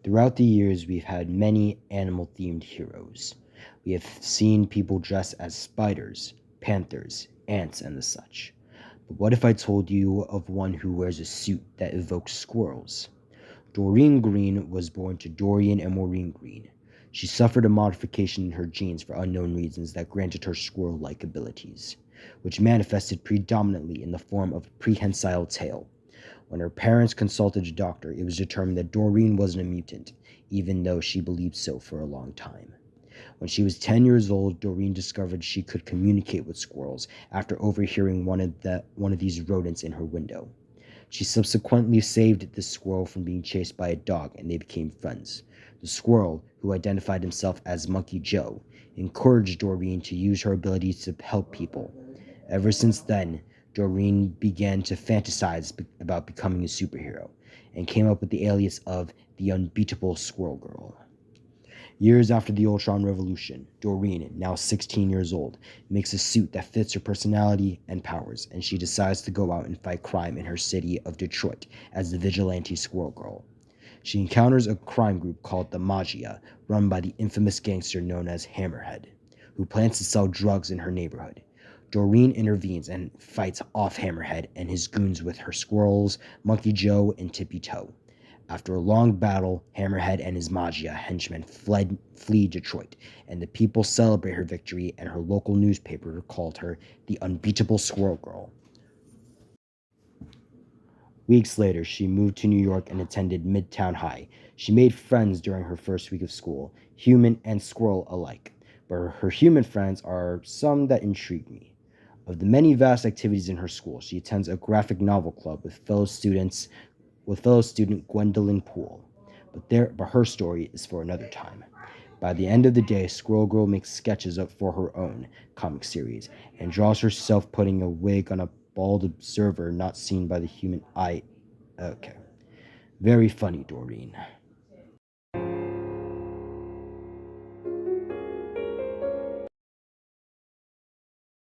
Throughout the years, we've had many animal-themed heroes. We have seen people dress as spiders, panthers, ants, and the such. But what if I told you of one who wears a suit that evokes squirrels? Doreen Green was born to Dorian and Maureen Green. She suffered a modification in her genes for unknown reasons that granted her squirrel-like abilities, which manifested predominantly in the form of a prehensile tail. When her parents consulted a doctor, it was determined that Doreen wasn't a mutant, even though she believed so for a long time. When she was 10 years old, Doreen discovered she could communicate with squirrels after overhearing one of these rodents in her window. She subsequently saved the squirrel from being chased by a dog, and they became friends. The squirrel, who identified himself as Monkey Joe, encouraged Doreen to use her abilities to help people. Ever since then, Doreen began to fantasize about becoming a superhero, and came up with the alias of the Unbeatable Squirrel Girl. Years after the Ultron Revolution, Doreen, now 16 years old, makes a suit that fits her personality and powers, and she decides to go out and fight crime in her city of Detroit as the vigilante Squirrel Girl. She encounters a crime group called the Magia, run by the infamous gangster known as Hammerhead, who plans to sell drugs in her neighborhood. Doreen intervenes and fights off Hammerhead and his goons with her squirrels, Monkey Joe and Tippy Toe. After a long battle, Hammerhead and his Magia henchmen flee Detroit, and the people celebrate her victory, and her local newspaper called her the Unbeatable Squirrel Girl. Weeks later, she moved to New York and attended Midtown High. She made friends during her first week of school, human and squirrel alike, but her human friends are some that intrigue me. Of the many vast activities in her school, she attends a graphic novel club with fellow student Gwendolyn Poole. But her story is for another time. By the end of the day, Squirrel Girl makes sketches up for her own comic series and draws herself putting a wig on a bald observer not seen by the human eye. Okay. Very funny, Doreen.